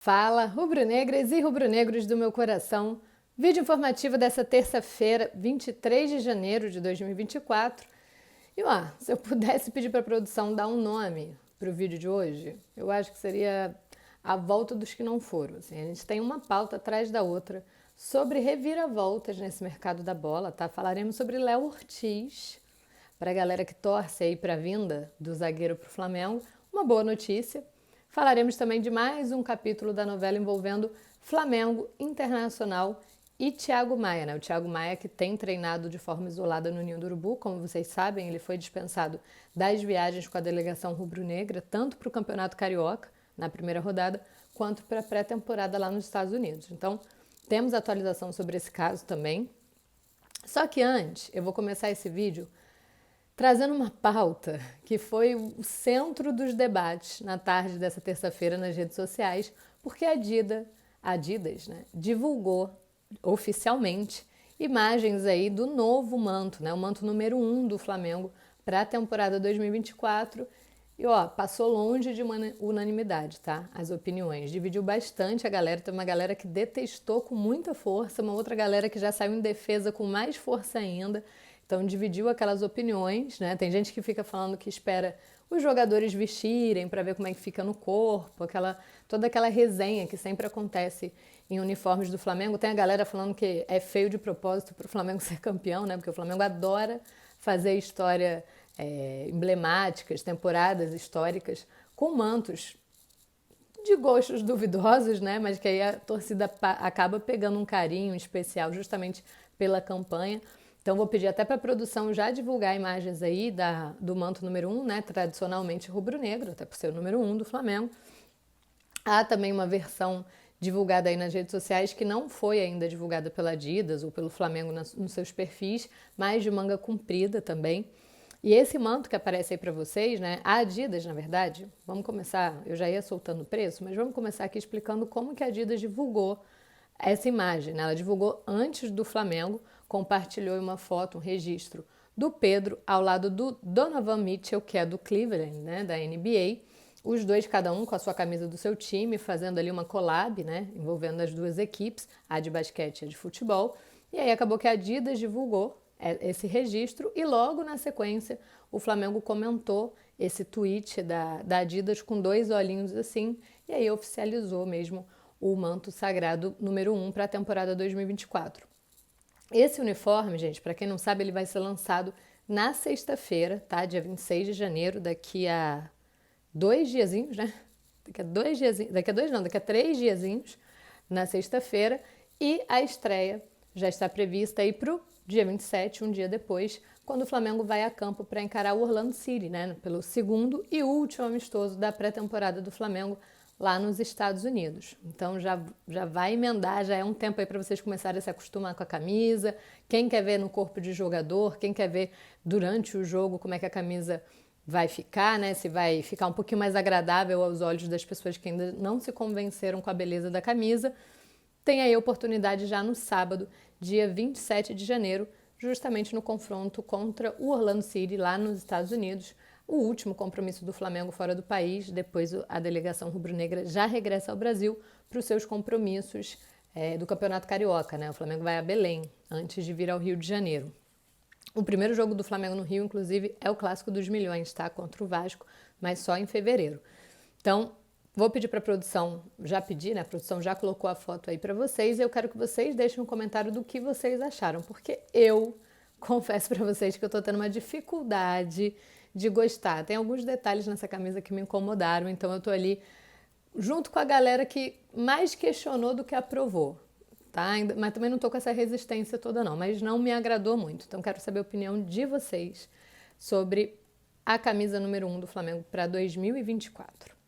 Fala, rubro-negras e rubro-negros do meu coração. Vídeo informativo dessa terça-feira, 23 de janeiro de 2024. E ó, se eu pudesse pedir para a produção dar um nome para o vídeo de hoje, eu acho que seria A Volta dos que Não Foram. Assim, a gente tem uma pauta atrás da outra sobre reviravoltas nesse mercado da bola, tá? Falaremos sobre Léo Ortiz, para a galera que torce aí para a vinda do zagueiro para o Flamengo, uma boa notícia. Falaremos também de mais um capítulo da novela envolvendo Flamengo, Internacional e Thiago Maia, né? O Thiago Maia que tem treinado de forma isolada no Ninho do Urubu, como vocês sabem, ele foi dispensado das viagens com a delegação rubro-negra, tanto para o Campeonato Carioca, na primeira rodada, quanto para a pré-temporada lá nos Estados Unidos. Então, temos atualização sobre esse caso também. Só que antes, eu vou começar esse vídeo trazendo uma pauta que foi o centro dos debates na tarde dessa terça-feira nas redes sociais, porque a Adidas, né, divulgou oficialmente imagens aí do novo manto, né, o manto número 1 do Flamengo para a temporada 2024. E ó, passou longe de uma unanimidade, tá? As opiniões. Dividiu bastante a galera. Tem uma galera que detestou com muita força, uma outra galera que já saiu em defesa com mais força ainda. Então dividiu aquelas opiniões, né? Tem gente que fica falando que espera os jogadores vestirem para ver como é que fica no corpo, toda aquela resenha que sempre acontece em uniformes do Flamengo. Tem a galera falando que é feio de propósito para o Flamengo ser campeão, né? Porque o Flamengo adora fazer história emblemáticas, temporadas históricas com mantos de gostos duvidosos, né? Mas que aí a torcida acaba pegando um carinho especial justamente pela campanha. Então vou pedir até para a produção já divulgar imagens aí do manto número 1, né? Tradicionalmente rubro-negro, até por ser o número 1 do Flamengo. Há também uma versão divulgada aí nas redes sociais que não foi ainda divulgada pela Adidas ou pelo Flamengo nos seus perfis, mas de manga comprida também. E esse manto que aparece aí para vocês, né? A Adidas, na verdade, vamos começar, eu já ia soltando o preço, mas vamos começar aqui explicando como que a Adidas divulgou essa imagem, né? Ela divulgou antes do Flamengo, compartilhou uma foto, um registro do Pedro ao lado do Donovan Mitchell, que é do Cleveland, né, da NBA. Os dois, cada um com a sua camisa do seu time, fazendo ali uma collab, né, envolvendo as duas equipes, a de basquete e a de futebol. E aí acabou que a Adidas divulgou esse registro e logo na sequência o Flamengo comentou esse tweet da Adidas com dois olhinhos assim e aí oficializou mesmo o manto sagrado número 1 para a temporada 2024. Esse uniforme, gente, para quem não sabe, ele vai ser lançado na sexta-feira, tá? Dia 26 de janeiro, daqui a 2 diazinhos, né? Daqui a 3 diazinhos, na sexta-feira. E a estreia já está prevista aí para o dia 27, um dia depois, quando o Flamengo vai a campo para encarar o Orlando City, né? Pelo segundo e último amistoso da pré-temporada do Flamengo lá nos Estados Unidos. Então já vai emendar, já é um tempo aí para vocês começarem a se acostumar com a camisa. Quem quer ver no corpo de jogador, quem quer ver durante o jogo como é que a camisa vai ficar, né? Se vai ficar um pouquinho mais agradável aos olhos das pessoas que ainda não se convenceram com a beleza da camisa. Tem aí a oportunidade já no sábado, dia 27 de janeiro, justamente no confronto contra o Orlando City, lá nos Estados Unidos, o último compromisso do Flamengo fora do país. Depois a delegação rubro-negra já regressa ao Brasil para os seus compromissos do Campeonato Carioca, né? O Flamengo vai a Belém antes de vir ao Rio de Janeiro. O primeiro jogo do Flamengo no Rio, inclusive, é o Clássico dos Milhões, tá? Contra o Vasco, mas só em fevereiro. Então, vou pedir para a produção, já pedi, né? A produção já colocou a foto aí para vocês e eu quero que vocês deixem um comentário do que vocês acharam, porque eu confesso para vocês que eu estou tendo uma dificuldade de gostar. Tem alguns detalhes nessa camisa que me incomodaram, então eu estou ali junto com a galera que mais questionou do que aprovou, tá? Mas também não estou com essa resistência toda não, mas não me agradou muito. Então quero saber a opinião de vocês sobre a camisa número 1 do Flamengo para 2024.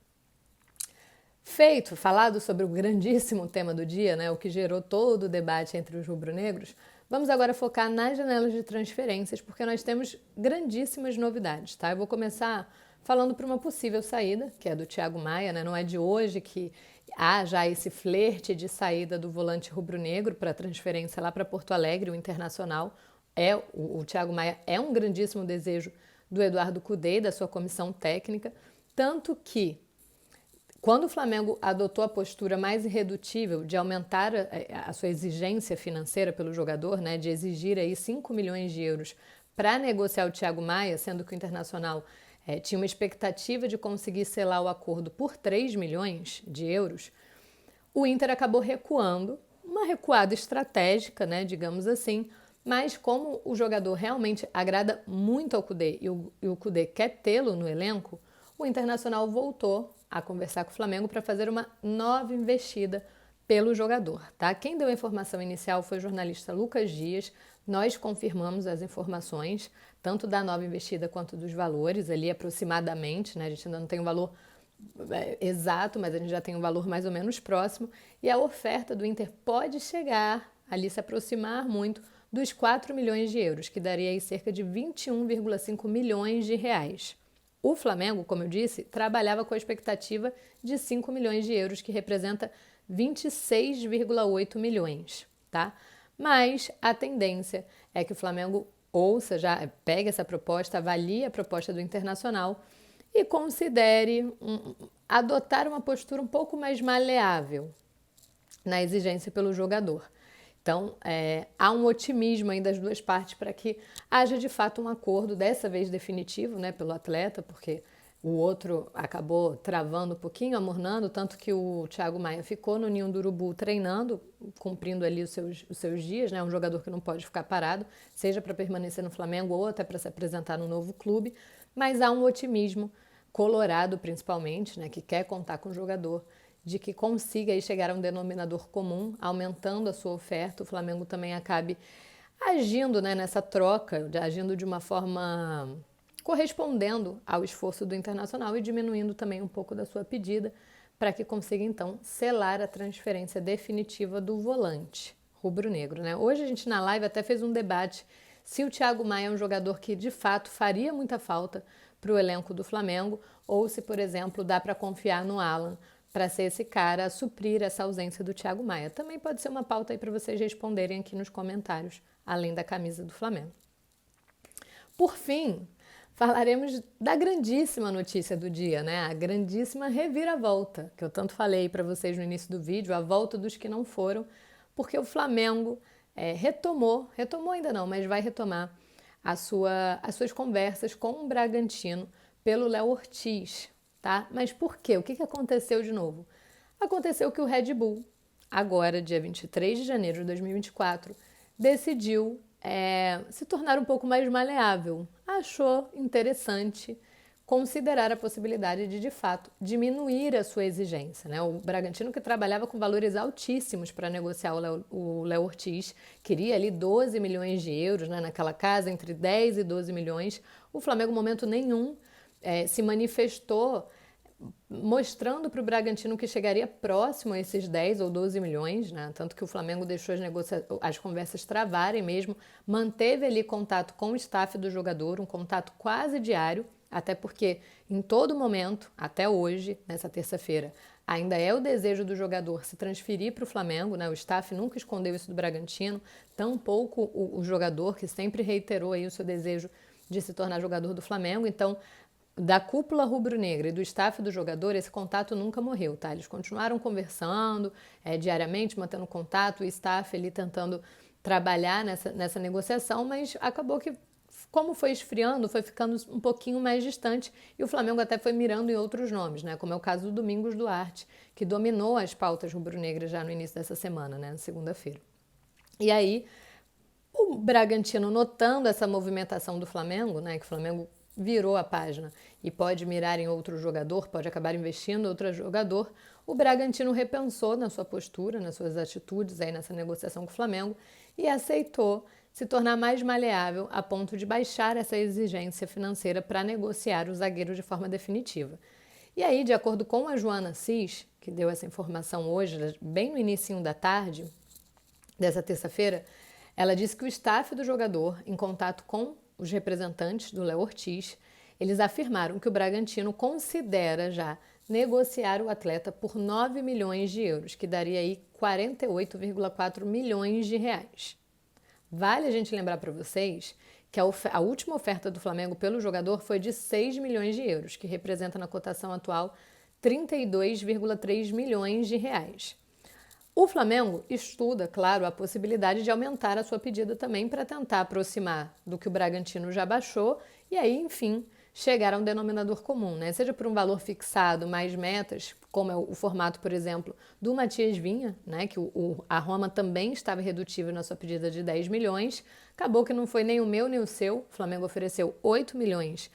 Falado sobre o grandíssimo tema do dia, né, o que gerou todo o debate entre os rubro-negros, vamos agora focar nas janelas de transferências, porque nós temos grandíssimas novidades, tá? Eu vou começar falando para uma possível saída, que é do Thiago Maia, né? Não é de hoje que há já esse flerte de saída do volante rubro-negro para transferência lá para Porto Alegre, o Internacional. O Thiago Maia é um grandíssimo desejo do Eduardo Cudê e da sua comissão técnica, tanto que Quando o Flamengo adotou a postura mais irredutível de aumentar a sua exigência financeira pelo jogador, né, de exigir aí 5 milhões de euros para negociar o Thiago Maia, sendo que o Internacional tinha uma expectativa de conseguir selar o acordo por 3 milhões de euros, o Inter acabou recuando, uma recuada estratégica, né, digamos assim, mas como o jogador realmente agrada muito ao Kudê e o Kudê quer tê-lo no elenco, o Internacional voltou a conversar com o Flamengo para fazer uma nova investida pelo jogador, tá? Quem deu a informação inicial foi o jornalista Lucas Dias. Nós confirmamos as informações, tanto da nova investida quanto dos valores, ali aproximadamente, né? A gente ainda não tem o valor exato, mas a gente já tem um valor mais ou menos próximo. E a oferta do Inter pode chegar, ali se aproximar muito, dos 4 milhões de euros, que daria aí cerca de 21,5 milhões de reais. O Flamengo, como eu disse, trabalhava com a expectativa de 5 milhões de euros, que representa 26,8 milhões, tá? Mas a tendência é que o Flamengo ouça, já pegue essa proposta, avalie a proposta do Internacional e considere adotar uma postura um pouco mais maleável na exigência pelo jogador. Então, há um otimismo aí das duas partes para que haja de fato um acordo, dessa vez definitivo, né, pelo atleta, porque o outro acabou travando um pouquinho, amornando, tanto que o Thiago Maia ficou no Ninho do Urubu treinando, cumprindo ali os seus dias, né, um jogador que não pode ficar parado, seja para permanecer no Flamengo ou até para se apresentar no novo clube, mas há um otimismo colorado, principalmente, né, que quer contar com o jogador, de que consiga aí chegar a um denominador comum, aumentando a sua oferta, o Flamengo também acabe agindo, né, nessa troca, agindo de uma forma correspondendo ao esforço do Internacional e diminuindo também um pouco da sua pedida, para que consiga então selar a transferência definitiva do volante rubro-negro, né? Hoje a gente na live até fez um debate se o Thiago Maia é um jogador que de fato faria muita falta para o elenco do Flamengo ou se, por exemplo, dá para confiar no Alan para ser esse cara a suprir essa ausência do Thiago Maia. Também pode ser uma pauta aí para vocês responderem aqui nos comentários, além da camisa do Flamengo. Por fim, falaremos da grandíssima notícia do dia, né? A grandíssima reviravolta, que eu tanto falei para vocês no início do vídeo, a volta dos que não foram, porque o Flamengo retomou ainda não, mas vai retomar as suas conversas com o Bragantino pelo Léo Ortiz, tá? Mas por quê? O que aconteceu de novo? Aconteceu que o Red Bull, agora, dia 23 de janeiro de 2024, decidiu se tornar um pouco mais maleável. Achou interessante considerar a possibilidade de fato, diminuir a sua exigência, né? O Bragantino, que trabalhava com valores altíssimos para negociar o Léo Ortiz, queria ali 12 milhões de euros, né? Naquela casa, entre 10 e 12 milhões. O Flamengo, em momento nenhum, se manifestou mostrando para o Bragantino que chegaria próximo a esses 10 ou 12 milhões, né? Tanto que o Flamengo deixou as conversas travarem mesmo, manteve ali contato com o staff do jogador, um contato quase diário, até porque em todo momento, até hoje, nessa terça-feira, ainda é o desejo do jogador se transferir para o Flamengo, né? O staff nunca escondeu isso do Bragantino, tampouco o jogador, que sempre reiterou aí o seu desejo de se tornar jogador do Flamengo. Então, da cúpula rubro-negra e do staff do jogador, esse contato nunca morreu, tá? Eles continuaram conversando diariamente, mantendo contato, o staff ali tentando trabalhar nessa negociação, mas acabou que, como foi esfriando, foi ficando um pouquinho mais distante e o Flamengo até foi mirando em outros nomes, né? Como é o caso do Domingos Duarte, que dominou as pautas rubro-negras já no início dessa semana, né? Na segunda-feira. E aí, o Bragantino, notando essa movimentação do Flamengo, né? Que o Flamengo virou a página e pode mirar em outro jogador, pode acabar investindo em outro jogador, o Bragantino repensou na sua postura, nas suas atitudes aí nessa negociação com o Flamengo e aceitou se tornar mais maleável a ponto de baixar essa exigência financeira para negociar o zagueiro de forma definitiva. E aí, de acordo com a Joana Assis, que deu essa informação hoje, bem no início da tarde dessa terça-feira, ela disse que o staff do jogador, em contato com os representantes do Léo Ortiz, eles afirmaram que o Bragantino considera já negociar o atleta por 9 milhões de euros, que daria aí 48,4 milhões de reais. Vale a gente lembrar para vocês que a última oferta do Flamengo pelo jogador foi de 6 milhões de euros, que representa na cotação atual 32,3 milhões de reais. O Flamengo estuda, claro, a possibilidade de aumentar a sua pedida também para tentar aproximar do que o Bragantino já baixou e aí, enfim, chegar a um denominador comum, né? Seja por um valor fixado, mais metas, como é o formato, por exemplo, do Matias Vinha, né? Que a Roma também estava redutível na sua pedida de 10 milhões. Acabou que não foi nem o meu nem o seu. O Flamengo ofereceu 8 milhões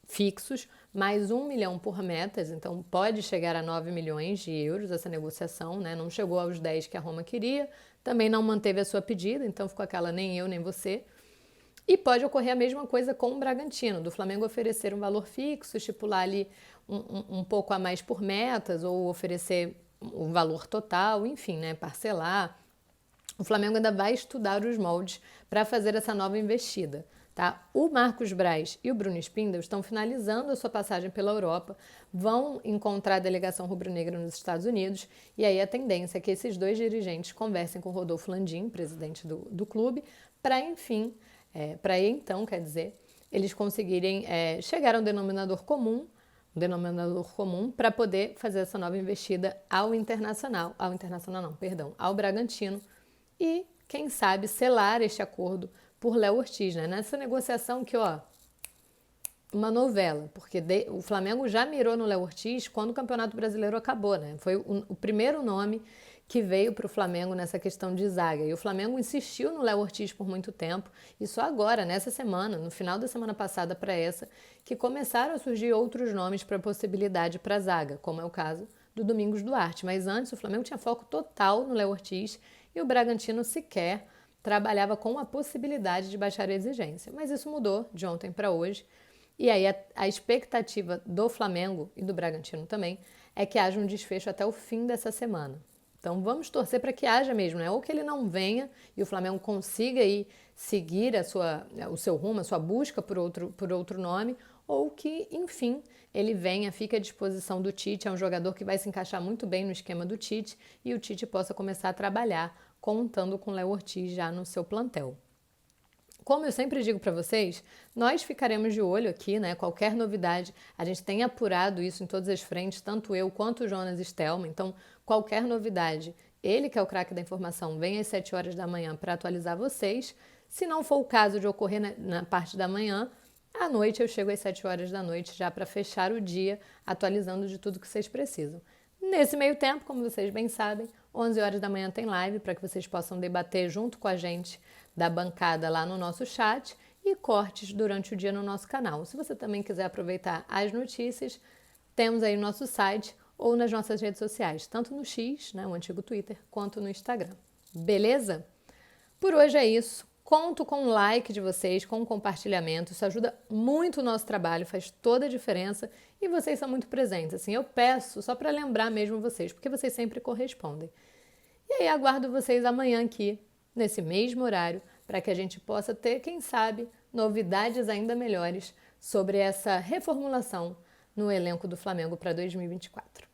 fixos, mais 1 milhão por metas, então pode chegar a 9 milhões de euros essa negociação, né? Não chegou aos 10 que a Roma queria, também não manteve a sua pedida, então ficou aquela nem eu nem você. E pode ocorrer a mesma coisa com o Bragantino, do Flamengo oferecer um valor fixo, estipular ali um pouco a mais por metas, ou oferecer um valor total, enfim, né? Parcelar. O Flamengo ainda vai estudar os moldes para fazer essa nova investida. Tá? O Marcos Braz e o Bruno Spindel estão finalizando a sua passagem pela Europa, vão encontrar a delegação rubro-negra nos Estados Unidos e aí a tendência é que esses dois dirigentes conversem com o Rodolfo Landim, presidente do clube, para eles conseguirem chegar a um denominador comum para poder fazer essa nova investida ao Bragantino e, quem sabe, selar este acordo por Léo Ortiz, né? Nessa negociação que, uma novela, porque o Flamengo já mirou no Léo Ortiz quando o Campeonato Brasileiro acabou, né? Foi o primeiro nome que veio para o Flamengo nessa questão de zaga. E o Flamengo insistiu no Léo Ortiz por muito tempo, e só agora, nessa semana, no final da semana passada para essa, que começaram a surgir outros nomes para possibilidade para a zaga, como é o caso do Domingos Duarte. Mas antes o Flamengo tinha foco total no Léo Ortiz e o Bragantino sequer trabalhava com a possibilidade de baixar a exigência. Mas isso mudou de ontem para hoje. E aí a expectativa do Flamengo e do Bragantino também é que haja um desfecho até o fim dessa semana. Então vamos torcer para que haja mesmo, né? Ou que ele não venha e o Flamengo consiga aí seguir o seu rumo, a sua busca por outro nome, ou que, enfim, ele venha, fique à disposição do Tite, é um jogador que vai se encaixar muito bem no esquema do Tite e o Tite possa começar a trabalhar contando com o Léo Ortiz já no seu plantel. Como eu sempre digo para vocês, nós ficaremos de olho aqui, né? Qualquer novidade, a gente tem apurado isso em todas as frentes, tanto eu quanto o Jonas Stelma. Então, qualquer novidade, ele que é o craque da informação, vem às 7 horas da manhã para atualizar vocês. Se não for o caso de ocorrer na parte da manhã, à noite eu chego às 7 horas da noite já para fechar o dia, atualizando de tudo que vocês precisam. Nesse meio tempo, como vocês bem sabem, 11 horas da manhã tem live para que vocês possam debater junto com a gente da bancada lá no nosso chat e cortes durante o dia no nosso canal. Se você também quiser aproveitar as notícias, temos aí no nosso site ou nas nossas redes sociais, tanto no X, né, o antigo Twitter, quanto no Instagram. Beleza? Por hoje é isso. Conto com o like de vocês, com o compartilhamento. Isso ajuda muito o nosso trabalho, faz toda a diferença e vocês são muito presentes. Assim, eu peço só para lembrar mesmo vocês, porque vocês sempre correspondem. E aí aguardo vocês amanhã aqui, nesse mesmo horário, para que a gente possa ter, quem sabe, novidades ainda melhores sobre essa reformulação no elenco do Flamengo para 2024.